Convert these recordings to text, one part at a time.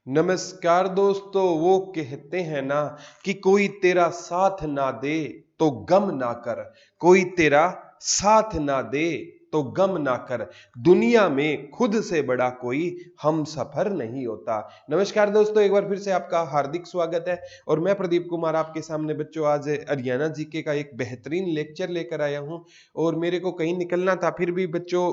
नमस्कार दोस्तों। वो कहते हैं ना कि कोई तेरा साथ ना दे तो गम ना कर, कोई तेरा साथ ना दे तो गम ना कर, दुनिया में खुद से बड़ा कोई हम सफर नहीं होता। नमस्कार दोस्तों, एक बार फिर से आपका हार्दिक स्वागत है और मैं प्रदीप कुमार आपके सामने बच्चों आज हरियाणा जीके का एक बेहतरीन लेक्चर लेकर आया हूं। और मेरे को कहीं निकलना था, फिर भी बच्चों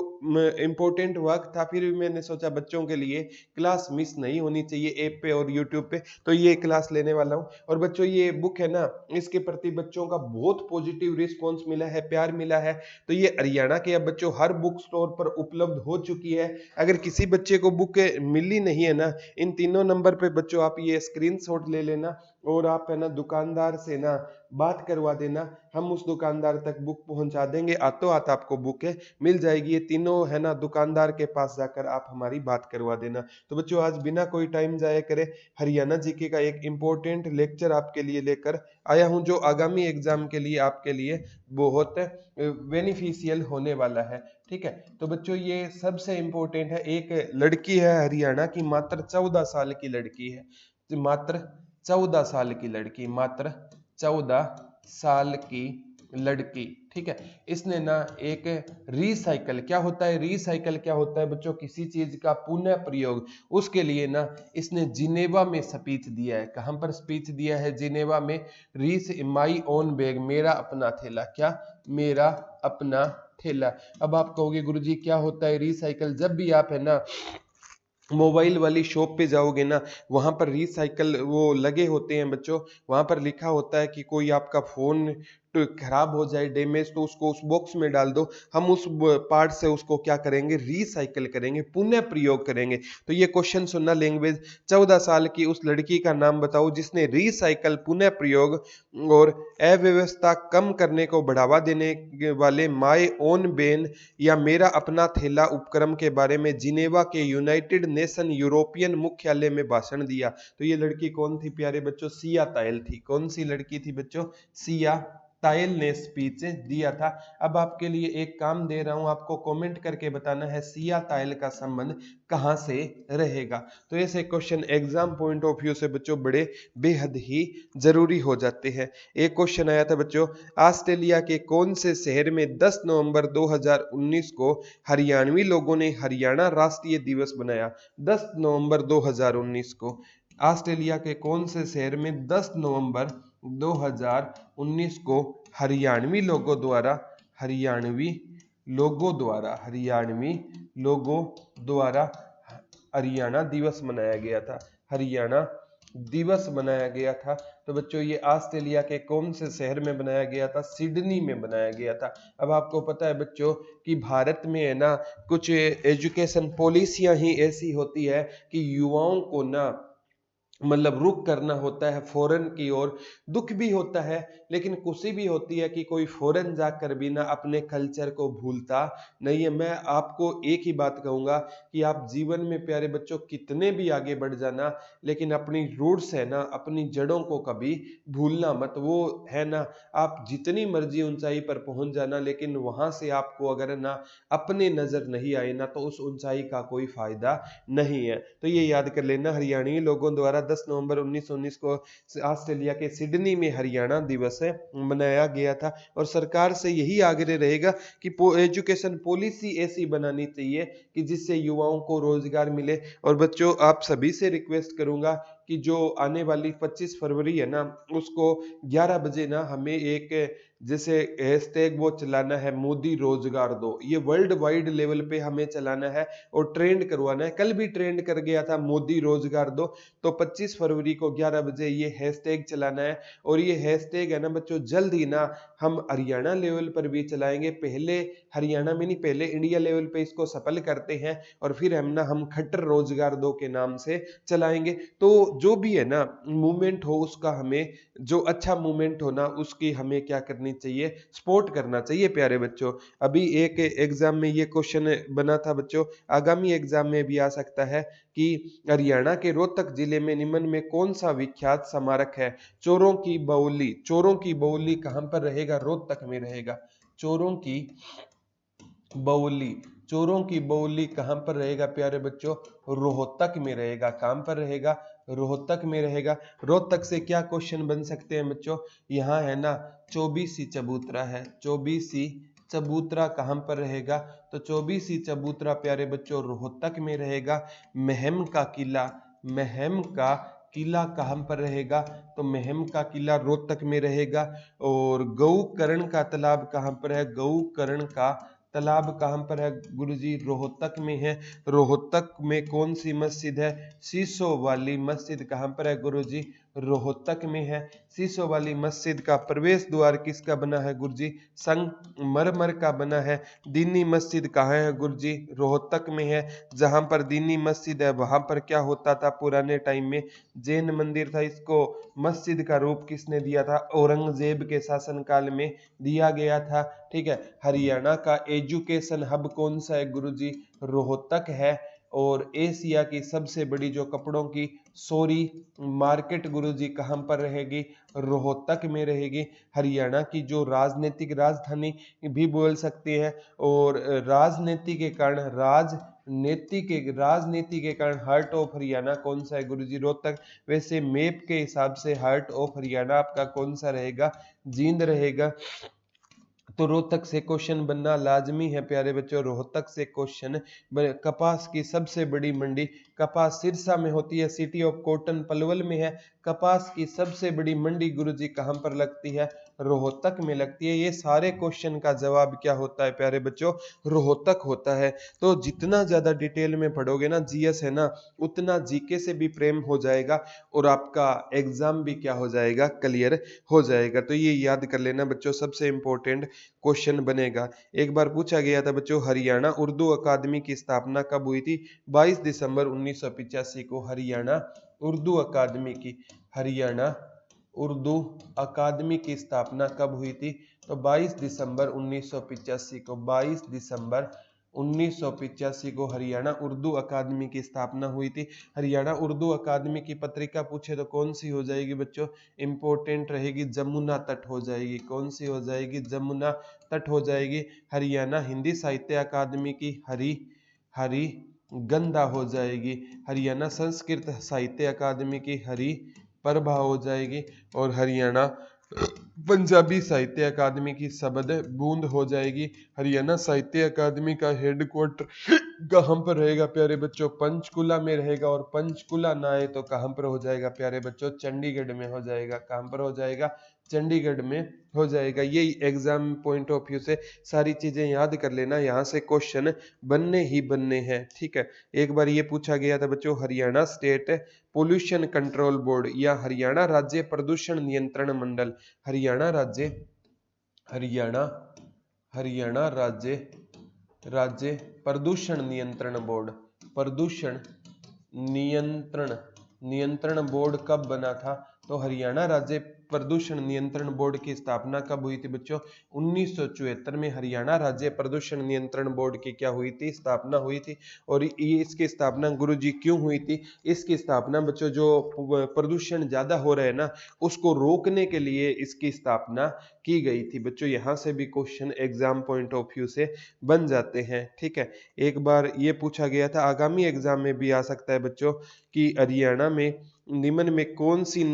इम्पोर्टेंट वक्त था, फिर भी मैंने सोचा बच्चों के लिए क्लास मिस नहीं होनी चाहिए ऐप पे और यूट्यूब पे, तो ये क्लास लेने वाला हूँ। और बच्चों ये बुक है ना, इसके प्रति बच्चों का बहुत पॉजिटिव रिस्पॉन्स मिला है, प्यार मिला है। तो ये हरियाणा के अब बच्चों हर बुक स्टोर पर उपलब्ध हो चुकी है। अगर किसी बच्चे को बुक मिली नहीं है ना, इन तीनों नंबर पे बच्चों आप ये स्क्रीनशॉट ले लेना और आप है ना दुकानदार से ना बात करवा देना, हम उस दुकानदार तक बुक पहुंचा देंगे। आतो आत आपको बुक मिल जाएगी। ये तीनों है ना दुकानदार के पास जाकर आप हमारी बात करवा देना। तो बच्चों आज बिना कोई टाइम जाया करे हरियाणा जीके का एक इम्पोर्टेंट लेक्चर आपके लिए लेकर आया हूं, जो आगामी एग्जाम के लिए आपके लिए बहुत बेनिफिशियल होने वाला है। ठीक है, तो बच्चों ये सबसे इम्पोर्टेंट है। एक लड़की है हरियाणा की, मात्र 14 साल की लड़की है, मात्र 14 साल की लड़की, मात्र 14 साल की लड़की। ठीक है, इसने ना एक रिसाइकल, क्या होता है रिसाइकल, क्या होता है बच्चों, किसी चीज का पुनः प्रयोग, उसके लिए ना इसने जिनेवा में स्पीच दिया है। कहां पर स्पीच दिया है? जिनेवा में। रीस माई ओन बैग, मेरा अपना थैला, क्या? मेरा अपना थैला। अब आप कहोगे गुरुजी क्या होता है रिसाइकल? जब भी आप है ना मोबाइल वाली शॉप पे जाओगे ना, वहां पर रिसाइकल वो लगे होते हैं बच्चों, वहां पर लिखा होता है कि कोई आपका फोन तो खराब हो जाए, डैमेज, तो उसको उस बॉक्स में डाल दो, हम उस पार्ट से उसको क्या करेंगे? रिसाइकल करेंगे, पुनः प्रयोग करेंगे। तो ये क्वेश्चन सुनना लैंग्वेज। 14 साल की उस लड़की का नाम बताओ जिसने रिसाइकल, पुनः प्रयोग और अव्यवस्था कम करने को बढ़ावा देने वाले माय ओन बैन या मेरा अपना थैला उपक्रम के बारे में जिनेवा के यूनाइटेड नेशन यूरोपियन मुख्यालय में भाषण दिया। तो ये लड़की कौन थी प्यारे बच्चों? सिया तायल थी। कौन सी लड़की थी बच्चों? सिया तायल ने स्पीच दिया था। अब आपके लिए एक काम दे रहा हूं, आपको कमेंट करके बताना है सिया तायल का संबंध कहां से रहेगा। तो ऐसे question exam point of view से बच्चों बड़े बेहद ही जरूरी हो जाते हैं। एक क्वेश्चन आया था बच्चों, ऑस्ट्रेलिया के कौन से शहर में 10 नवंबर 2019 को हरियाणवी लोगों ने हरियाणा राष्ट्रीय दिवस बनाया? 10 नवंबर 2019 को ऑस्ट्रेलिया के कौन से शहर में 10 नवंबर 2019 को हरियाणवी लोगों द्वारा हरियाणवी लोगों द्वारा हरियाणा दिवस मनाया गया था? हरियाणा दिवस मनाया गया था। तो बच्चों ये ऑस्ट्रेलिया के कौन से शहर में बनाया गया था? सिडनी में बनाया गया था। अब आपको पता है बच्चों कि भारत में है ना कुछ एजुकेशन पॉलिसियां ही ऐसी होती है कि युवाओं को ना मतलब रुक करना होता है फॉरेन की ओर। दुख भी होता है लेकिन खुशी भी होती है कि कोई फॉरेन जाकर भी ना अपने कल्चर को भूलता नहीं है। मैं आपको एक ही बात कहूंगा कि आप जीवन में प्यारे बच्चों कितने भी आगे बढ़ जाना, लेकिन अपनी रूट्स है ना, अपनी जड़ों को कभी भूलना मत। वो है ना, आप जितनी मर्जी ऊंचाई पर पहुंच जाना, लेकिन वहां से आपको अगर ना अपने नजर नहीं आए ना, तो उस ऊंचाई का कोई फायदा नहीं है। तो ये याद कर लेना, हरियाणवी लोगों द्वारा 10 नवंबर 1919 को ऑस्ट्रेलिया के सिडनी में हरियाणा दिवस मनाया गया था। और सरकार से यही आग्रह रहेगा कि एजुकेशन पॉलिसी ऐसी बनानी चाहिए कि जिससे युवाओं को रोजगार मिले। और बच्चों आप सभी से रिक्वेस्ट करूंगा कि जो आने वाली 25 फरवरी है ना, उसको 11 बजे ना हमें एक जैसे हैशटैग वो चलाना है, मोदी रोजगार दो। ये वर्ल्ड वाइड लेवल पे हमें चलाना है और ट्रेंड करवाना है। कल भी ट्रेंड कर गया था मोदी रोजगार दो, तो 25 फरवरी को 11 बजे ये हैशटैग चलाना है। और ये हैशटैग है ना बच्चों जल्द ही ना हम हरियाणा लेवल पर भी चलाएंगे। पहले हरियाणा में नहीं, पहले इंडिया लेवल पे इसको सफल करते हैं और फिर हम खट्टर रोजगार दो के नाम से चलाएंगे। तो जो भी है ना मूवमेंट हो उसका हमें, जो अच्छा मूवमेंट हो ना उसकी हमें क्या करनी चाहिए? सपोर्ट करना चाहिए प्यारे बच्चों। अभी एक एग्जाम में ये क्वेश्चन बना था बच्चों, आगामी एग्जाम में भी आ सकता है कि हरियाणा के रोहतक जिले में निम्न में कौन सा विख्यात स्मारक है? चोरों की बावली। चोरों की बावली कहां पर रहेगा? रोहतक में रहेगा। चोरों की बावली चोरों की बोली कहां पर रहेगा प्यारे बच्चों? रोहतक में रहेगा। कहां पर रहेगा? रोहतक में रहेगा। रोहतक से क्या क्वेश्चन बन सकते हैं बच्चों? यहाँ है ना चौबीसी चबूतरा है। चौबीसी चबूतरा कहां पर रहेगा? तो चौबीसी चबूतरा प्यारे बच्चों रोहतक में रहेगा। महम का किला, महम का किला कहां पर रहेगा? तो महम का किला रोहतक में रहेगा। और गौकर्ण का तालाब कहां पर है? गौकर्ण का तालाब कहां पर है गुरुजी? रोहतक में है। रोहतक में कौन सी मस्जिद है? शीशों वाली मस्जिद कहां पर है गुरुजी? रोहतक में है। शीशों वाली मस्जिद का प्रवेश द्वार किसका बना है गुरुजी? संगमरमर का बना है। दीनी मस्जिद कहाँ है गुरुजी? रोहतक में है। जहां पर दीनी मस्जिद है वहां पर क्या होता था पुराने टाइम में? जैन मंदिर था। इसको मस्जिद का रूप किसने दिया था? औरंगजेब के शासनकाल में दिया गया था। ठीक है। हरियाणा का एजुकेशन हब कौन सा है गुरुजी? रोहतक है। और एशिया की सबसे बड़ी जो कपड़ों की सोरी मार्केट गुरुजी कहां पर रहेगी? रोहतक में रहेगी। हरियाणा की जो राजनीतिक राजधानी भी बोल सकते हैं। और राजनीति के कारण राजनीति के कारण हार्ट ऑफ हरियाणा कौन सा है गुरुजी? रोहतक। वैसे मैप के हिसाब से हार्ट ऑफ हरियाणा आपका कौन सा रहेगा? जींद रहेगा। तो रोहतक से क्वेश्चन बनना लाजमी है प्यारे बच्चों। रोहतक से क्वेश्चन कपास की सबसे बड़ी मंडी कपास सिरसा में होती है। सिटी ऑफ कॉटन पलवल में है। कपास की सबसे बड़ी मंडी गुरुजी कहां पर लगती है? रोहतक में लगती है। ये सारे क्वेश्चन का जवाब क्या होता है प्यारे बच्चों? रोहतक होता है। तो जितना ज्यादा डिटेल में पढ़ोगे ना जीएस है ना, उतना जीके से भी प्रेम हो जाएगा और आपका एग्जाम भी क्या हो जाएगा? क्लियर हो जाएगा। तो ये याद कर लेना बच्चों, सबसे इंपॉर्टेंट क्वेश्चन बनेगा। एक बार पूछा गया था बच्चों हरियाणा उर्दू अकादमी की स्थापना कब हुई थी? 22 दिसंबर 1985 को हरियाणा उर्दू अकादमी की स्थापना कब हुई थी? तो 22 दिसंबर 1985 को 22 दिसंबर 1985 को हरियाणा उर्दू अकादमी की स्थापना हुई थी। हरियाणा उर्दू अकादमी की पत्रिका पूछे तो कौन सी हो जाएगी बच्चों? इंपॉर्टेंट रहेगी, जमुना तट हो जाएगी। कौन सी हो जाएगी? जमुना तट हो जाएगी। हरियाणा हिंदी साहित्य अकादमी की हरी गंधा हो जाएगी। हरियाणा संस्कृत साहित्य अकादमी की हरी प्रभा हो जाएगी। और हरियाणा पंजाबी साहित्य अकादमी की शब्द बूंद हो जाएगी। हरियाणा साहित्य अकादमी का हेडक्वार्टर कहां पर रहेगा प्यारे बच्चों? पंचकुला में रहेगा। और पंचकुला ना आए तो कहां पर हो जाएगा प्यारे बच्चों? चंडीगढ़ में हो जाएगा। कहां पर हो जाएगा? चंडीगढ़ में हो जाएगा। यही एग्जाम पॉइंट ऑफ व्यू से सारी चीजें याद कर लेना, यहाँ से क्वेश्चन बनने ही बनने हैं। ठीक है। एक बार ये पूछा गया था बच्चों Haryana state pollution control board या हरियाणा राज्य प्रदूषण नियंत्रण मंडल, हरियाणा राज्य प्रदूषण नियंत्रण बोर्ड, प्रदूषण नियंत्रण बोर्ड कब बना था? तो हरियाणा राज्य प्रदूषण नियंत्रण बोर्ड की स्थापना कब हुई थी बच्चों? 1974 में हरियाणा राज्य प्रदूषण नियंत्रण बोर्ड की क्या हुई थी? स्थापना हुई थी। और ये इसकी स्थापना गुरुजी क्यों हुई थी? इसकी स्थापना बच्चों जो प्रदूषण ज्यादा हो रहा है ना, उसको रोकने के लिए इसकी स्थापना की गई थी बच्चों। यहाँ से भी question exam point of view से बन जाते हैं। ठीक है। एक बार ये पूछा गया था, आगामी एग्जाम में भी आ सकता है बच्चों, कि हरियाणा में निम्न में कौन सी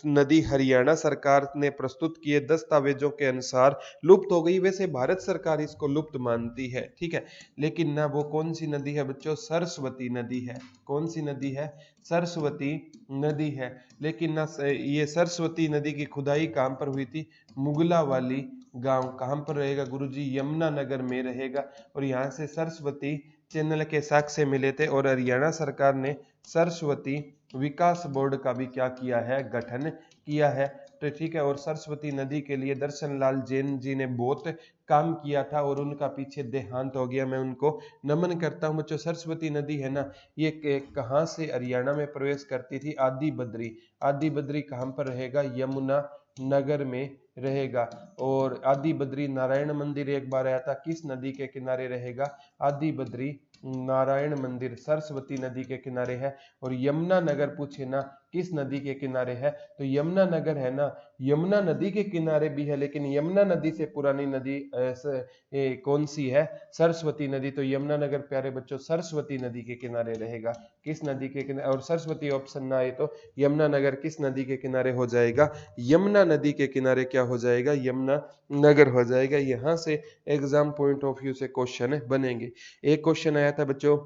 नदी हरियाणा सरकार ने प्रस्तुत किए दस्तावेजों के अनुसार लुप्त हो गई? वैसे भारत सरकार इसको लुप्त मानती है। ठीक है। लेकिन ना वो कौन सी नदी है बच्चों? सरस्वती नदी है। कौन सी नदी है? सरस्वती नदी है। लेकिन ना ये सरस्वती नदी की खुदाई कहां पर हुई थी? मुगला वाली गांव कहां पर रहेगा गुरुजी? यमुनानगर में रहेगा। और यहाँ से सरस्वती चैनल के साक्ष्य मिले थे। और हरियाणा सरकार ने सरस्वती विकास बोर्ड का भी क्या किया है? गठन किया है। तो ठीक है। और सरस्वती नदी के लिए दर्शन लाल जैन जी ने बहुत काम किया था और उनका पीछे देहांत हो गया। मैं उनको नमन करता हूँ बच्चों। सरस्वती नदी है ना, ये कहाँ से हरियाणा में प्रवेश करती थी? आदि बद्री। आदि बद्री कहाँ पर रहेगा? यमुना नगर में रहेगा। और आदि बद्री नारायण मंदिर एक बार आया था, किस नदी के किनारे रहेगा? आदि बद्री नारायण मंदिर सरस्वती नदी के किनारे है। और यमुना नगर पूछे ना किस नदी के किनारे है? तो यमुना नगर है ना, यमुना नदी के किनारे भी है, लेकिन यमुना नदी से पुरानी नदी कौन सी है? सरस्वती नदी। तो यमुना नगर प्यारे बच्चों सरस्वती नदी के किनारे रहेगा। किस नदी के किनारे? और सरस्वती ऑप्शन ना आए तो यमुना नगर किस नदी के किनारे हो जाएगा? यमुना नदी के किनारे क्या हो जाएगा? यमुना नगर हो जाएगा। यहां से एग्जाम पॉइंट ऑफ व्यू से क्वेश्चन बनेंगे। एक क्वेश्चन आया था बच्चों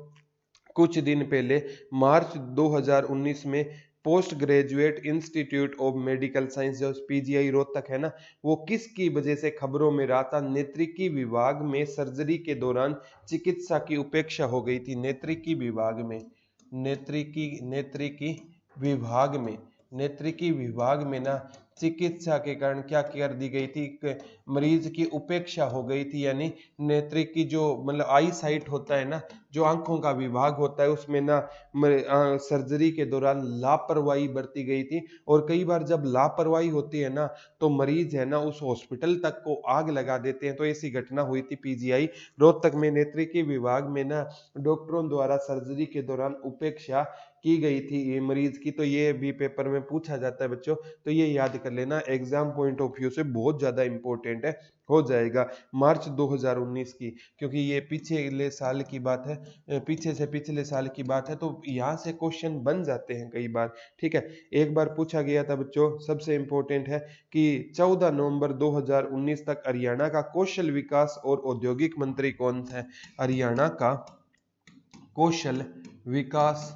कुछ दिन पहले, मार्च 2019 में, post graduate institute of medical science जो पीजीआई रोहतक है ना, वो किसकी वजह से खबरों में रहा था? नेत्रिकी विभाग में सर्जरी के दौरान चिकित्सा की उपेक्षा हो गई थी। नेत्रिकी विभाग में, नेत्रिकी विभाग में, नेत्रिकी विभाग में ना चिकित्सा के कारण क्या कर दी गई थी? मरीज की उपेक्षा हो गई थी। यानी नेत्रिक की जो मतलब आई साइट होता है ना, जो आंखों का विभाग होता है, उसमें ना सर्जरी के दौरान लापरवाही बरती गई थी। और कई बार जब लापरवाही होती है ना, तो मरीज है ना उस हॉस्पिटल तक को आग लगा देते हैं। तो ऐसी घटना हुई थी पीजीआई रोहतक में। नेत्रिकी विभाग में ना डॉक्टरों द्वारा सर्जरी के दौरान उपेक्षा की गई थी ये मरीज की। तो ये भी पेपर में पूछा जाता है बच्चों, तो ये याद कर लेना, एग्जाम पॉइंट ऑफ व्यू से बहुत ज्यादा इंपॉर्टेंट है, हो जाएगा। मार्च 2019 की, क्योंकि ये पिछले साल की बात है, पीछे से पिछले साल की बात है, तो यहाँ से क्वेश्चन बन जाते हैं कई बार। ठीक है, एक बार पूछा गया था बच्चों, सबसे इंपॉर्टेंट है कि 14 नवंबर 2019 तक हरियाणा का कौशल विकास और औद्योगिक मंत्री कौन है? हरियाणा का कौशल विकास,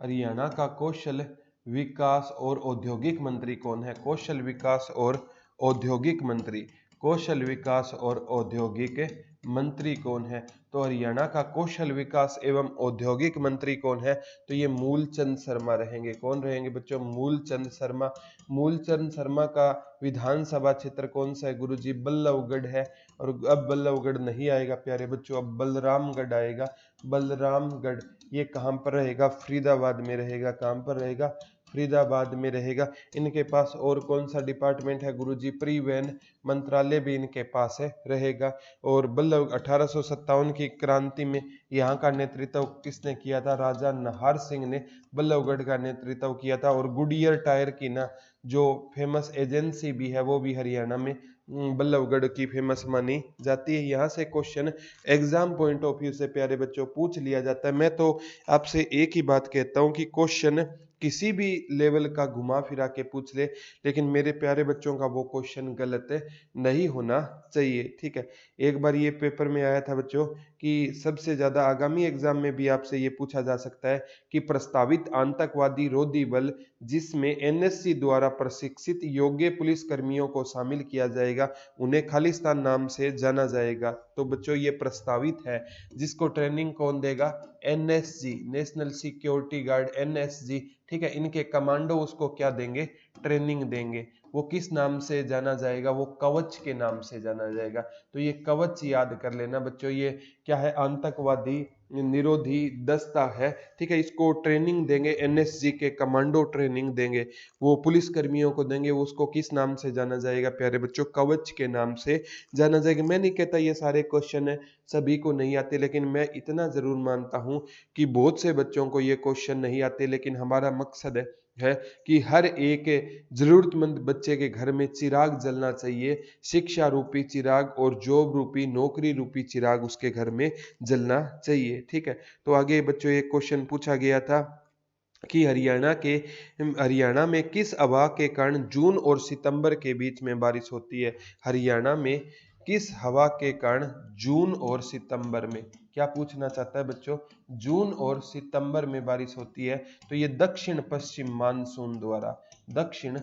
हरियाणा का कौशल विकास और औद्योगिक मंत्री कौन है? कौशल विकास और औद्योगिक मंत्री, कौशल विकास और औद्योगिक मंत्री कौन है? तो हरियाणा का कौशल विकास एवं औद्योगिक मंत्री कौन है? तो ये मूलचंद शर्मा रहेंगे। कौन रहेंगे बच्चों? मूलचंद शर्मा। मूलचंद शर्मा का विधानसभा क्षेत्र कौन सा है गुरुजी? बल्लभगढ़ है। और अब बल्लभगढ़ नहीं आएगा प्यारे बच्चों, अब बलरामगढ़ आएगा। बलरामगढ़ ये कहाँ पर रहेगा? फरीदाबाद में रहेगा। कहाँ पर रहेगा? फरीदाबाद में रहेगा। इनके पास और कौन सा डिपार्टमेंट है गुरुजी? परिवहन मंत्रालय भी इनके पास है रहेगा। और 1857 की क्रांति में यहाँ का नेतृत्व किसने किया था? राजा नाहर सिंह ने बल्लभगढ़ का नेतृत्व किया था। और गुडियर टायर की ना जो फेमस एजेंसी भी है, वो भी हरियाणा में बल्लभगढ़ की फेमस मानी जाती है। यहाँ से question exam point of view से प्यारे बच्चों पूछ लिया जाता है। मैं तो आपसे एक ही बात कहता हूँ कि क्वेश्चन किसी भी लेवल का घुमा फिरा के पूछ ले, लेकिन मेरे प्यारे बच्चों का वो क्वेश्चन गलत नहीं होना चाहिए। ठीक है, एक बार ये पेपर में आया था बच्चों कि सबसे ज्यादा आगामी एग्जाम में भी आपसे ये पूछा जा सकता है कि प्रस्तावित आतंकवादी रोधी बल जिसमें एनएसजी द्वारा प्रशिक्षित योग्य पुलिस कर्मियों को शामिल किया जाएगा, उन्हें खालिस्तान नाम से जाना जाएगा। तो बच्चों ये प्रस्तावित है, जिसको ट्रेनिंग कौन देगा? NSG, national security guard, NSG. ठीक है, इनके कमांडो उसको क्या देंगे? ट्रेनिंग देंगे। वो किस नाम से जाना जाएगा? वो कवच के नाम से जाना जाएगा। तो ये कवच याद कर लेना बच्चों, ये क्या है? आतंकवादी निरोधी दस्ता है। ठीक है, इसको ट्रेनिंग देंगे, एनएसजी के कमांडो ट्रेनिंग देंगे, वो पुलिस कर्मियों को देंगे। उसको किस नाम से जाना जाएगा प्यारे बच्चों? कवच के नाम से जाना जाएगा। मैं नहीं कहता ये सारे क्वेश्चन है सभी को नहीं आते, लेकिन मैं इतना जरूर मानता हूं कि बहुत से बच्चों को ये क्वेश्चन नहीं आते, लेकिन हमारा मकसद है कि हर एक जरूरतमंद बच्चे के घर में चिराग जलना चाहिए, शिक्षा रूपी चिराग और जॉब रूपी, नौकरी रूपी चिराग उसके घर में जलना चाहिए। ठीक है, तो आगे बच्चों एक क्वेश्चन पूछा गया था कि हरियाणा में किस हवा के कारण जून और सितंबर के बीच में बारिश होती है? हरियाणा में किस हवा के कारण जून और सितंबर में, क्या पूछना चाहता है बच्चों? जून और सितंबर में बारिश होती है। तो ये दक्षिण पश्चिम मानसून द्वारा, दक्षिण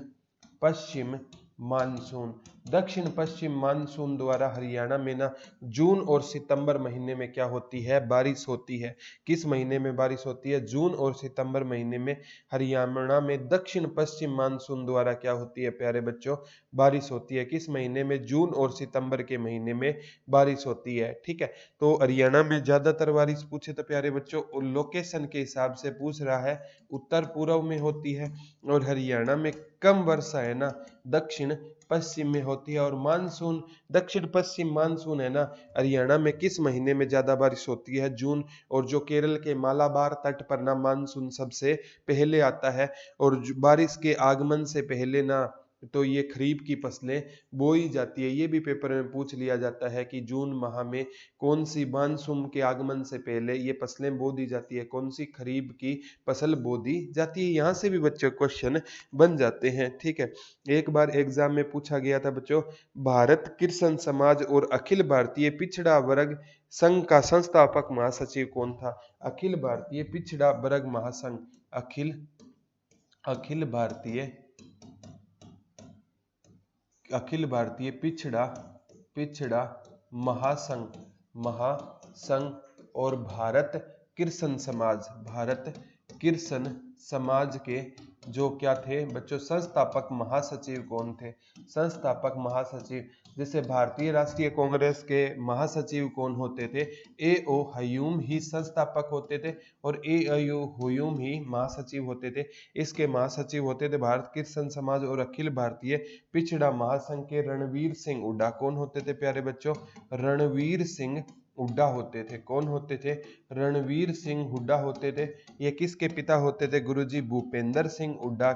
पश्चिम मानसून, दक्षिण पश्चिम मानसून द्वारा हरियाणा में ना जून और सितंबर महीने में क्या होती है? बारिश होती है। किस महीने में बारिश होती है? जून और सितंबर महीने में हरियाणा में दक्षिण पश्चिम मानसून द्वारा क्या होती है प्यारे बच्चों? बारिश होती है। किस महीने में? जून और सितंबर के महीने में बारिश होती है। ठीक है, तो हरियाणा में ज्यादातर बारिश पूछे तो प्यारे बच्चों लोकेशन के हिसाब से पूछ रहा है, उत्तर पूर्व में होती है। और हरियाणा में कम वर्षा है ना दक्षिण पश्चिम में होती है। और मानसून, दक्षिण पश्चिम मानसून है ना, हरियाणा में किस महीने में ज्यादा बारिश होती है? जून। और जो केरल के मालाबार तट पर ना मानसून सबसे पहले आता है। और बारिश के आगमन से पहले ना तो ये खरीफ की फसलें बोई जाती है। ये भी पेपर में पूछ लिया जाता है कि जून माह में कौन सी, मानसून के आगमन से पहले ये फसलें बो दी जाती है, कौन सी खरीफ की फसल बो दी जाती है। यहाँ से भी बच्चों क्वेश्चन बन जाते हैं। ठीक है, एक बार एग्जाम में पूछा गया था बच्चों, भारत कृषक समाज और अखिल भारतीय पिछड़ा वर्ग संघ का संस्थापक महासचिव कौन था? अखिल भारतीय पिछड़ा वर्ग महासंघ, अखिल भारतीय पिछड़ा पिछड़ा महासंघ, और भारत कृषक समाज के जो क्या थे बच्चों, संस्थापक महासचिव कौन थे? संस्थापक महासचिव, जैसे भारतीय राष्ट्रीय कांग्रेस के महासचिव कौन होते थे? ए.ओ. ह्यूम ही संस्थापक होते थे और ए.ओ. ह्यूम ही महासचिव होते थे। इसके महासचिव होते थे भारत कृषक समाज और अखिल भारतीय पिछड़ा महासंघ के रणवीर सिंह हुड्डा। कौन होते थे प्यारे बच्चों? रणवीर सिंह हुड्डा होते थे। कौन होते थे? रणवीर सिंह हुड्डा होते थे। ये किसके पिता होते थे गुरुजी? भूपेंद्र सिंह हुड्डा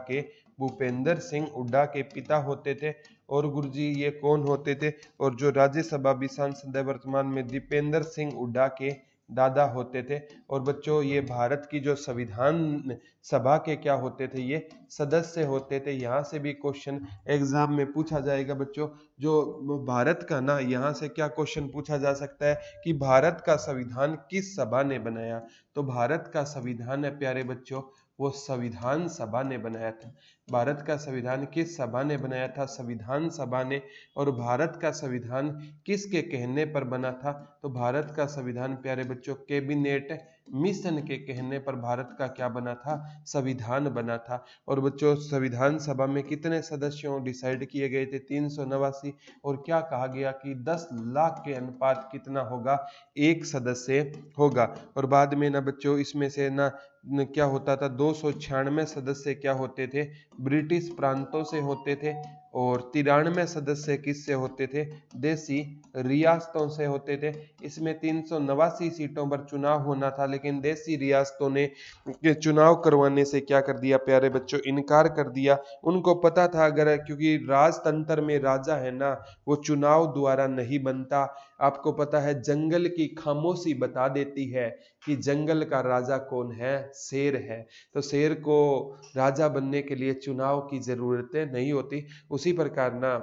के पिता होते थे। और गुरुजी ये कौन होते थे? और जो राज्यसभा भी सांसद है वर्तमान में, दीपेंद्र सिंह हुड्डा के दादा होते थे। और बच्चों ये भारत की जो संविधान सभा के क्या होते थे? ये सदस्य होते थे। यहाँ से भी क्वेश्चन एग्जाम में पूछा जाएगा बच्चों। जो भारत का ना, यहाँ से क्या क्वेश्चन पूछा जा सकता है कि भारत का संविधान किस सभा ने बनाया? तो भारत का संविधान है प्यारे बच्चों, वो संविधान सभा ने बनाया था। भारत का संविधान किस सभा ने बनाया था? संविधान सभा ने। और भारत का संविधान किसके कहने पर बना था? तो भारत का संविधान प्यारे बच्चों कैबिनेट मिशन के कहने पर भारत का क्या बना था? संविधान बना था। और बच्चों संविधान सभा में कितने सदस्यों डिसाइड किए गए थे? 389। और क्या कहा गया कि 10 लाख के अनुपात कितना होगा? एक सदस्य होगा। और बाद में ना बच्चों इसमें से ना क्या होता था? 296 सदस्य क्या होते थे? ब्रिटिश प्रांतों से होते थे। और 93 सदस्य किससे होते थे? देसी रियासतों से होते थे। इसमें 389 सीटों पर चुनाव होना था, लेकिन देसी रियासतों ने चुनाव करवाने से क्या कर दिया प्यारे बच्चों? इनकार कर दिया। उनको पता था, अगर, क्योंकि राजतंत्र में राजा है ना, वो चुनाव द्वारा नहीं बनता। आपको पता है जंगल की खामोशी बता देती है कि जंगल का राजा कौन है? शेर है। तो शेर को राजा बनने के लिए चुनाव की जरूरतें नहीं होती। उसी प्रकार ना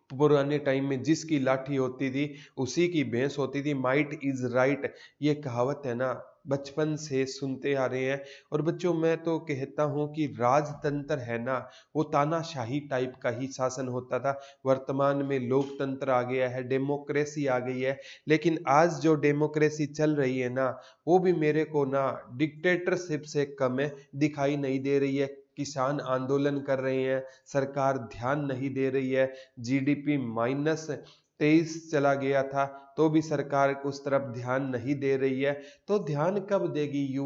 पुराने टाइम में जिसकी लाठी होती थी उसी की भैंस होती थी। माइट इज राइट, ये कहावत है ना, बचपन से सुनते आ रहे हैं। और बच्चों मैं तो कहता हूं कि राजतंत्र है ना, वो तानाशाही टाइप का ही शासन होता था। वर्तमान में लोकतंत्र आ गया है, डेमोक्रेसी आ गई है। लेकिन आज जो डेमोक्रेसी चल रही है ना, वो भी मेरे को ना डिक्टेटरशिप से कम दिखाई नहीं दे रही है। किसान आंदोलन कर रहे हैं, सरकार ध्यान नहीं दे रही है। जीडीपी -23 चला गया था तो भी सरकार उस तरफ ध्यान नहीं दे रही है। तो ध्यान कब देगी?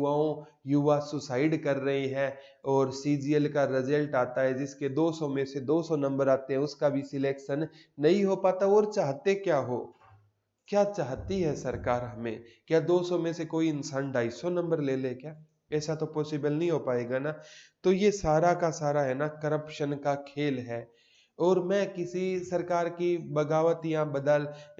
युवा सुसाइड कर रहे हैं। और सीजीएल का रिजल्ट आता है जिसके 200 में से 200 नंबर आते हैं, उसका भी सिलेक्शन नहीं हो पाता। और चाहते क्या हो? क्या चाहती है सरकार हमें? क्या 200 में से कोई इंसान 250 नंबर ले ले क्या? ऐसा तो पॉसिबल नहीं हो पाएगा ना। तो ये सारा का सारा है ना करप्शन का खेल है। और मैं किसी सरकार की बगावत या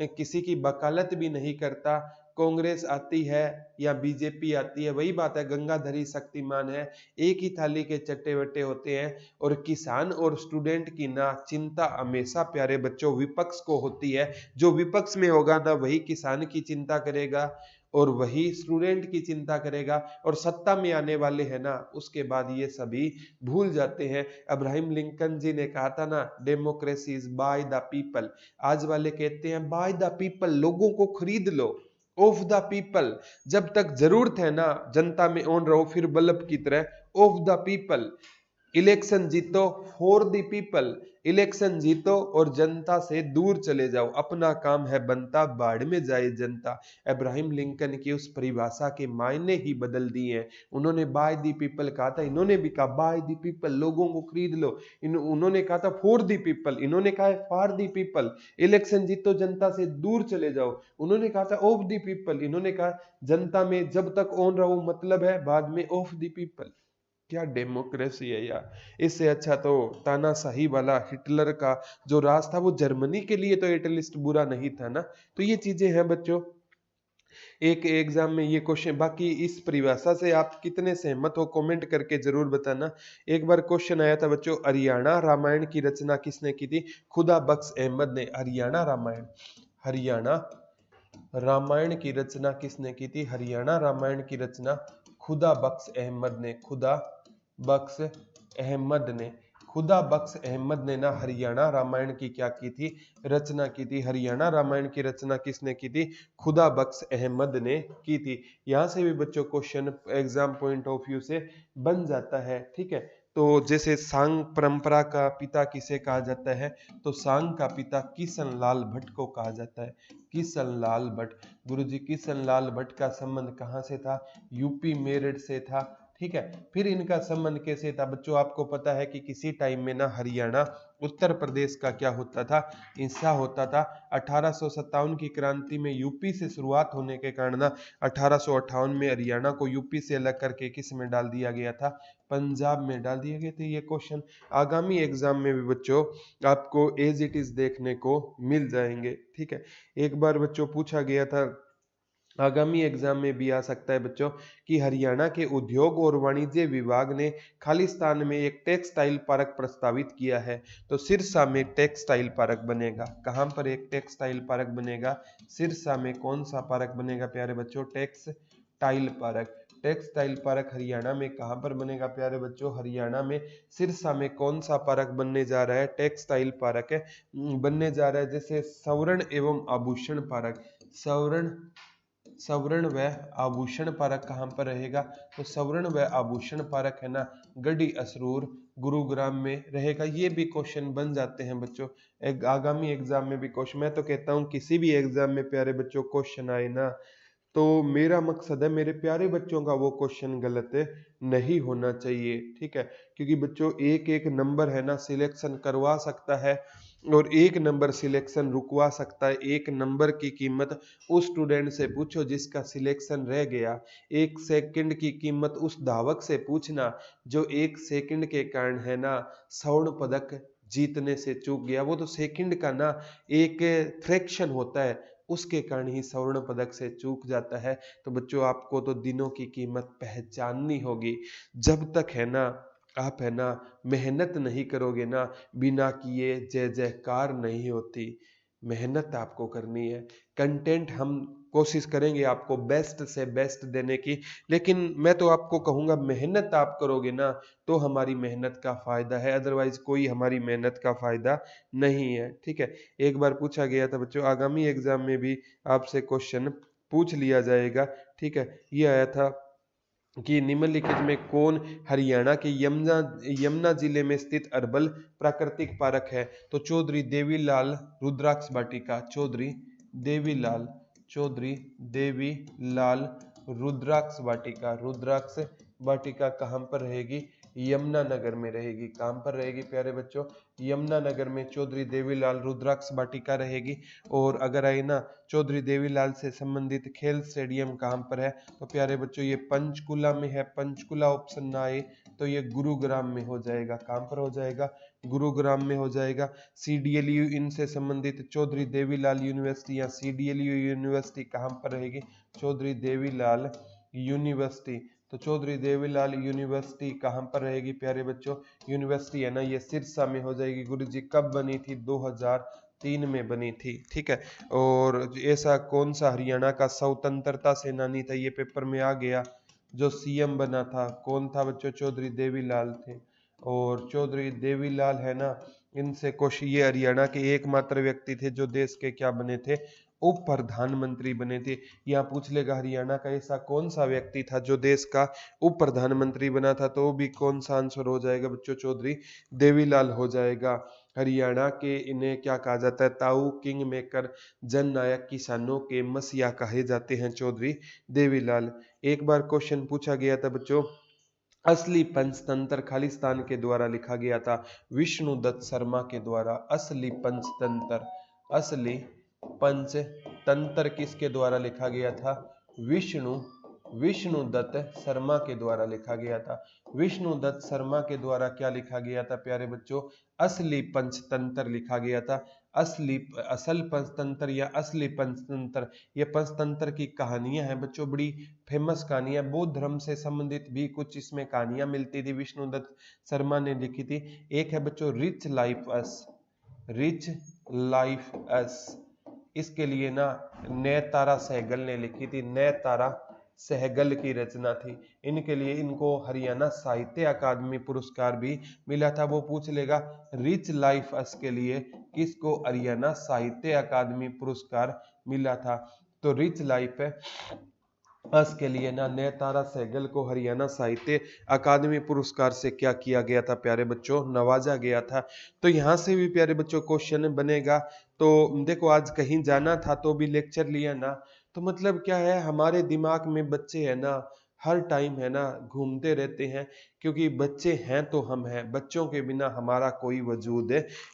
किसी की वकालत भी नहीं करता। कांग्रेस आती है या बीजेपी आती है, वही बात है, गंगाधरी शक्तिमान है, एक ही थाली के चट्टे बट्टे होते हैं। और किसान और स्टूडेंट की ना चिंता हमेशा प्यारे बच्चों विपक्ष को होती है। जो विपक्ष में होगा ना वही किसान की चिंता करेगा और वही स्टूडेंट की चिंता करेगा। और सत्ता में आने वाले हैं ना, उसके बाद ये सभी भूल जाते हैं। अब्राहम लिंकन जी ने कहा था ना, democracy is by the people. आज वाले कहते हैं बाय द पीपल, लोगों को खरीद लो। ऑफ द पीपल, जब तक जरूरत है ना जनता में ऑन रहो, फिर बल्ब की तरह ऑफ द पीपल। इलेक्शन जीतो फॉर द पीपल, इलेक्शन जीतो और जनता से दूर चले जाओ, अपना काम है बनता बाढ़ में जाए जनता। अब्राहम लिंकन की उस परिभाषा के मायने ही बदल दिए हैं। उन्होंने बाय दी पीपल कहा था, इन्होंने भी कहा बाय दी पीपल, लोगों को खरीद लो। उन्होंने कहा था फॉर दी पीपल, इन्होंने कहा है फॉर दी पीपल। इलेक्शन जीतो जनता से दूर चले जाओ, उन्होंने कहा था ऑफ दी पीपल, इन्होंने कहा जनता में जब तक ऑन रहो मतलब है, बाद में ऑफ दी पीपल। क्या डेमोक्रेसी है यार। इससे अच्छा तो तानाशाही वाला हिटलर का जो राज था, वो जर्मनी के लिए तो एटलीस्ट बुरा नहीं था ना। तो ये चीजें हैं बच्चों, एक एग्जाम में ये क्वेश्चन। बाकी इस परिभाषा से आप कितने सहमत हो कमेंट करके जरूर बताना। एक बार क्वेश्चन आया था बच्चों, हरियाणा रामायण की रचना किसने की थी? खुदा बख्श अहमद ने। हरियाणा रामायण की रचना किसने की थी? हरियाणा रामायण की रचना खुदा बख्श अहमद ने। खुदा बख्श अहमद ने। खुदा बख्श अहमद ने ना हरियाणा रामायण की क्या की थी? रचना की थी। हरियाणा रामायण की रचना किसने की थी? खुदा बख्श अहमद ने की थी। यहां से भी बच्चों question exam point of view से बन जाता है, ठीक है। तो जैसे सांग परंपरा का पिता किसे कहा जाता है? तो सांग का पिता किशन लाल भट्ट को कहा जाता है। किशन लाल भट्ट। गुरुजी किशन लाल भट्ट का संबंध कहाँ से था? यूपी मेरठ से था, ठीक है। फिर इनका संबंध कैसे था बच्चों? आपको पता है कि किसी टाइम में ना हरियाणा उत्तर प्रदेश का क्या होता था? हिस्सा होता था। 1857 की क्रांति में यूपी से शुरुआत होने के कारण ना 1858 में हरियाणा को यूपी से अलग करके किस में डाल दिया गया था? पंजाब में डाल दिया गया था। ये क्वेश्चन आगामी एग्जाम में भी बच्चों आपको एज इट इज देखने को मिल जाएंगे, ठीक है। एक बार बच्चों पूछा गया था, आगामी एग्जाम में भी आ सकता है बच्चों, कि हरियाणा के उद्योग और वाणिज्य विभाग ने खालिस्तान में एक टेक्सटाइल पार्क प्रस्तावित किया है। तो सिरसा में टेक्सटाइल पार्क बनेगा। कहां पर एक टेक्सटाइल पार्क बनेगा? सिरसा में। कौन सा पार्क बनेगा प्यारे बच्चों? Textile park. Textile park Haryana में कहां पर बनेगा प्यारे बच्चों? हरियाणा में सिरसा में। कौन सा पार्क बनने जा रहा है? टेक्सटाइल पार्क है बनने जा रहा है। जैसे स्वर्ण एवं आभूषण पार्क, स्वर्ण व आभूषण पार्क कहाँ पर रहेगा? तो स्वर्ण व आभूषण पार्क है ना, गढ़ी असरूर गुरुग्राम में रहेगा। ये भी क्वेश्चन बन जाते हैं बच्चों एक आगामी एग्जाम में भी क्वेश्चन। मैं तो कहता हूँ किसी भी एग्जाम में प्यारे बच्चों क्वेश्चन आए ना, तो मेरा मकसद है मेरे प्यारे बच्चों का वो क्वेश्चन गलत नहीं होना चाहिए, ठीक है। क्योंकि बच्चों एक एक नंबर है ना सिलेक्शन करवा सकता है, और एक नंबर सिलेक्शन रुकवा सकता है। एक नंबर की कीमत उस स्टूडेंट से पूछो जिसका सिलेक्शन रह गया। एक सेकंड की कीमत उस धावक से पूछना जो एक सेकंड के कारण है ना स्वर्ण पदक जीतने से चूक गया। वो तो सेकंड का ना एक फ्रैक्शन होता है, उसके कारण ही स्वर्ण पदक से चूक जाता है। तो बच्चों आपको तो दिनों की कीमत पहचाननी होगी। जब तक है ना आप है ना मेहनत नहीं करोगे ना, बिना किए जय जयकार नहीं होती। मेहनत आपको करनी है। कंटेंट हम कोशिश करेंगे आपको बेस्ट से बेस्ट देने की, लेकिन मैं तो आपको कहूंगा मेहनत आप करोगे ना तो हमारी मेहनत का फायदा है, अदरवाइज कोई हमारी मेहनत का फायदा नहीं है, ठीक है। एक बार पूछा गया था बच्चों, आगामी एग्जाम में भी आपसे क्वेश्चन पूछ लिया जाएगा, ठीक है। ये आया था कि निम्नलिखित में कौन हरियाणा के यमुना यमुना जिले में स्थित अरबल प्राकृतिक पार्क है? तो चौधरी देवीलाल रुद्राक्ष वाटिका। चौधरी देवीलाल रुद्राक्ष वाटिका। रुद्राक्ष वाटिका कहाँ पर रहेगी? यमुनानगर में रहेगी। कहाँ पर रहेगी प्यारे बच्चों? यमुनानगर में चौधरी देवीलाल रुद्राक्ष वाटिका रहेगी। और अगर आए ना चौधरी देवीलाल से संबंधित खेल स्टेडियम कहाँ पर है? तो प्यारे बच्चों ये पंचकुला में है। पंचकुला ऑप्शन ना आए तो ये गुरुग्राम में हो जाएगा। कहाँ पर हो जाएगा? गुरुग्राम में हो जाएगा। CDLU इनसे संबंधित चौधरी देवीलाल यूनिवर्सिटी या CDLU यूनिवर्सिटी कहाँ पर रहेगी? चौधरी देवीलाल यूनिवर्सिटी। तो चौधरी देवीलाल यूनिवर्सिटी कहाँ पर रहेगी प्यारे बच्चों? यूनिवर्सिटी है ना ये सिरसा में हो जाएगी। गुरुजी कब बनी थी? 2003 में बनी थी, ठीक है। और ऐसा कौन सा हरियाणा का स्वतंत्रता सेनानी था, ये पेपर में आ गया, जो CM बना था? कौन था बच्चों? चौधरी देवीलाल थे। और चौधरी देवीलाल है ना, इनसे क्वेश्चन, ये हरियाणा के एकमात्र व्यक्ति थे जो देश के क्या बने थे? उप प्रधानमंत्री बने थे। यहाँ पूछ लेगा हरियाणा का ऐसा कौन सा व्यक्ति था जो देश का उप प्रधानमंत्री बना था, तो भी कौन सा आंसर हो जाएगा बच्चों? चौधरी देवीलाल हो जाएगा। हरियाणा के इन्हें क्या कहा जाता है? ताऊ, किंग मेकर, जन नायक, किसानों के मसीहा कहे जाते हैं चौधरी देवीलाल। एक बार क्वेश्चन पूछा गया था बच्चों, असली पंचतंत्र खालिस्तान के द्वारा लिखा गया था विष्णु दत्त शर्मा के द्वारा। असली पंचतंत्र, असली पंचतंत्र किसके द्वारा लिखा गया था? विष्णु दत्त शर्मा के द्वारा लिखा गया था। विष्णु दत्त शर्मा के द्वारा क्या लिखा गया था प्यारे बच्चों? असली पंचतंत्र लिखा गया था। असल पंचतंत्र या असली पंचतंत्र, ये पंचतंत्र की कहानियां हैं बच्चों, बड़ी फेमस कहानियां, बौद्ध धर्म से संबंधित भी कुछ इसमें कहानियां मिलती थी, विष्णु दत्त शर्मा ने लिखी थी। एक है बच्चों रिच लाइफ अस, रिच लाइफ अस, इसके लिए ना नयतारा सहगल ने लिखी थी, नयतारा सहगल की रचना थी। इनके लिए इनको हरियाणा साहित्य अकादमी पुरस्कार भी मिला था। वो पूछ लेगा रिच लाइफ अस के लिए किसको हरियाणा साहित्य अकादमी पुरस्कार मिला था? तो रिच लाइफ अस के लिए ना नयतारा सहगल को हरियाणा साहित्य अकादमी पुरस्कार से क्या किया गया था प्यारे बच्चों? नवाजा गया था। तो यहाँ से भी प्यारे बच्चों क्वेश्चन बनेगा। तो देखो आज कहीं जाना था तो भी लेक्चर लिया ना, तो मतलब क्या है, हमारे दिमाग में बच्चे है ना हर टाइम है ना घूमते रहते हैं, क्योंकि बच्चे हैं तो हम हैं, बच्चों के बिना हमारा कोई वजूद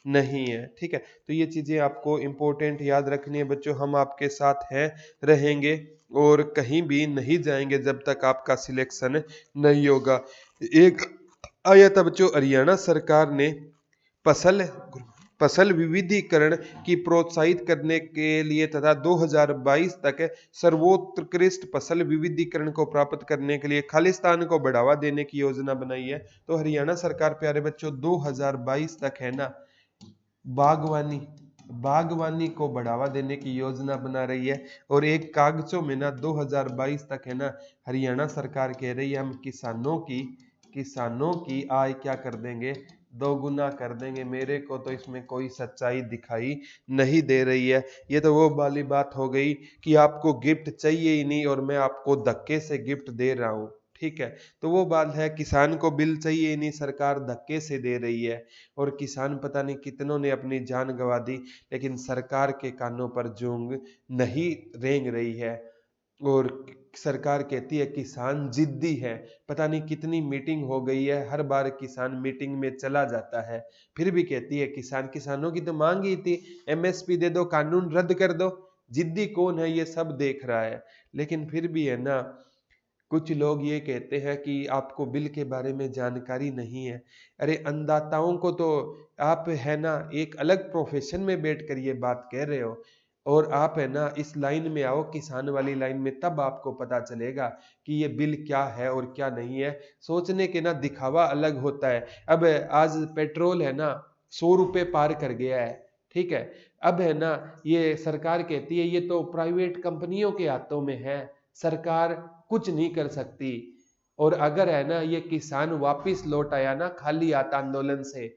नहीं है। ठीक है, तो ये चीजें आपको इम्पोर्टेंट याद रखनी है बच्चों। हम आपके साथ हैं, रहेंगे और कहीं भी नहीं जाएंगे जब तक आपका सिलेक्शन नहीं होगा। एक आया था बच्चों, हरियाणा सरकार ने फसल विविधीकरण की प्रोत्साहित करने के लिए तथा 2022 तक सर्वोत्कृष्ट फसल विविधीकरण को प्राप्त करने के लिए खालिस्तान को बढ़ावा देने की योजना बनाई है। तो हरियाणा सरकार प्यारे बच्चों 2022 तक है ना बागवानी को बढ़ावा देने की योजना बना रही है। और एक कागजों में ना 2022 तक है ना हरियाणा सरकार कह रही है हम किसानों की आय क्या कर देंगे? दोगुना कर देंगे। मेरे को तो इसमें कोई सच्चाई दिखाई नहीं दे रही है। ये तो वो वाली बात हो गई कि आपको गिफ्ट चाहिए ही नहीं और मैं आपको धक्के से गिफ्ट दे रहा हूँ। ठीक है, तो वो बात है, किसान को बिल चाहिए ही नहीं, सरकार धक्के से दे रही है। और किसान पता नहीं कितनों ने अपनी जान गंवा दी, लेकिन सरकार के कानों पर जूंग नहीं रेंग रही है। और सरकार कहती है किसान जिद्दी है। पता नहीं कितनी मीटिंग हो गई है, हर बार किसान मीटिंग में चला जाता है, फिर भी कहती है किसानों की तो मांग ही थी एमएसपी दे दो, कानून रद्द कर दो। जिद्दी कौन है ये सब देख रहा है, लेकिन फिर भी है ना कुछ लोग ये कहते हैं कि आपको बिल के बारे में जानकारी नहीं है। अरे अन्नदाताओं को तो आप है ना एक अलग प्रोफेशन में बैठ कर ये बात कह रहे हो, और आप है ना इस लाइन में आओ, किसान वाली लाइन में, तब आपको पता चलेगा कि ये बिल क्या है और क्या नहीं है। सोचने के ना दिखावा अलग होता है। अब आज पेट्रोल है ना 100 रुपये पार कर गया है। ठीक है, अब है ना ये सरकार कहती है ये तो प्राइवेट कंपनियों के हाथों में है, सरकार कुछ नहीं कर सकती। और अगर है ना ये किसान वापिस लौट आया ना खाली हाथ आंदोलन से,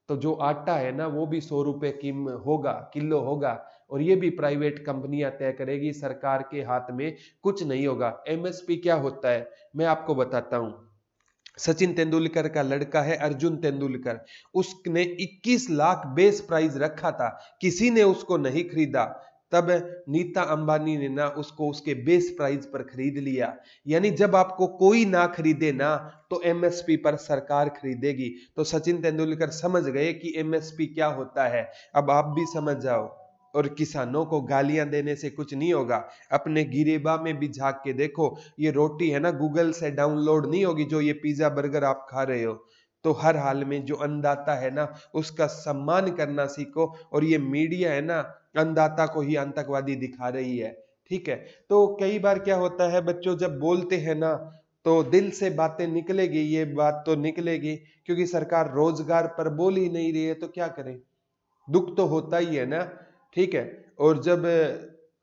तो जो आटा है ना वो भी 100 रुपए किलो होगा, और ये भी प्राइवेट कंपनियां तय करेगी, सरकार के हाथ में कुछ नहीं होगा। एमएसपी क्या होता है मैं आपको बताता हूं। सचिन तेंदुलकर का लड़का है अर्जुन तेंदुलकर, उसने 21 लाख बेस प्राइस रखा था, किसी ने उसको नहीं खरीदा। तब नीता अंबानी ने ना उसको उसके बेस प्राइस पर खरीद लिया। यानी जब आपको कोई ना खरीदे ना तो एमएसपी पर सरकार खरीदेगी। तो सचिन तेंदुलकर समझ गए कि एमएसपी क्या होता है, अब आप भी समझ जाओ। और किसानों को गालियां देने से कुछ नहीं होगा, अपने गिरेबा में भी झांक के देखो, ये रोटी है ना गूगल से डाउनलोड नहीं होगी जो ये पिज्जा बर्गर आप खा रहे हो। तो हर हाल में जो अन्नदाता है ना उसका सम्मान करना सीखो। और ये मीडिया है ना अन्नदाता को ही आतंकवादी दिखा रही है। ठीक है, तो कई बार क्या होता है बच्चों, जब बोलते हैं ना तो दिल से बातें निकलेगी, ये बात तो निकलेगी, क्योंकि सरकार रोजगार पर बोल ही नहीं रही है तो क्या करें, दुख तो होता ही है ना। ठीक है, और जब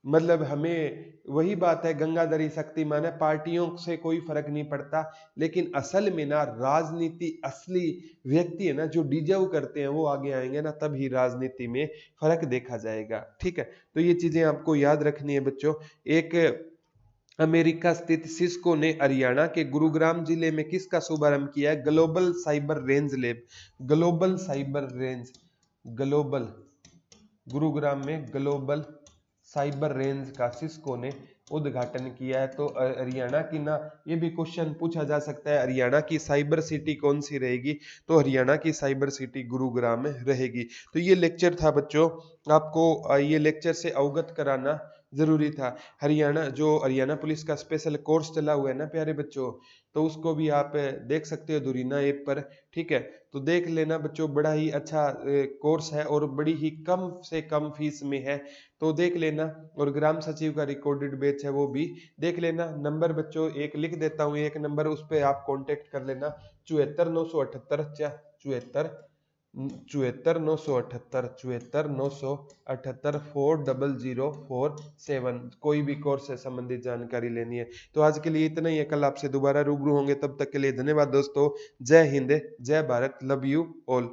मतलब हमें वही बात है, गंगाधरी शक्तिमान है, पार्टियों से कोई फर्क नहीं पड़ता, लेकिन असल में ना राजनीति असली व्यक्ति है ना जो डिजर्व करते हैं वो आगे आएंगे ना, तभी राजनीति में फर्क देखा जाएगा। ठीक है, तो ये चीजें आपको याद रखनी है बच्चों। एक अमेरिका स्थित सिस्को ने हरियाणा के गुरुग्राम जिले में किसका शुभारंभ किया है? Global cyber range lab. Global cyber range, global, Gurugram में ग्लोबल साइबर रेंज का सिस्को ने उद्घाटन किया है। तो हरियाणा की ना, ये भी क्वेश्चन पूछा जा सकता है, हरियाणा की साइबर सिटी कौन सी रहेगी? तो हरियाणा की साइबर सिटी गुरुग्राम में रहेगी। तो ये लेक्चर था बच्चों, आपको ये लेक्चर से अवगत कराना जरूरी था। हरियाणा पुलिस का स्पेशल कोर्स चला हुआ है ना प्यारे बच्चों, तो उसको भी आप देख सकते हो धुरीना ऐप पर। ठीक है, तो देख लेना बच्चों, बड़ा ही अच्छा कोर्स है और बड़ी ही कम से कम फीस में है, तो देख लेना। और ग्राम सचिव का रिकॉर्डेड बैच है वो भी देख लेना। नंबर बच्चों एक लिख देता हूँ, एक नंबर, उस पर आप कांटेक्ट कर लेना, 74 978 400040047। कोई भी कोर्स से संबंधित जानकारी लेनी है तो आज के लिए इतना ही है, कल आपसे दोबारा रूबरू होंगे, तब तक के लिए धन्यवाद दोस्तों। जय हिंद, जय भारत, लव यू ऑल।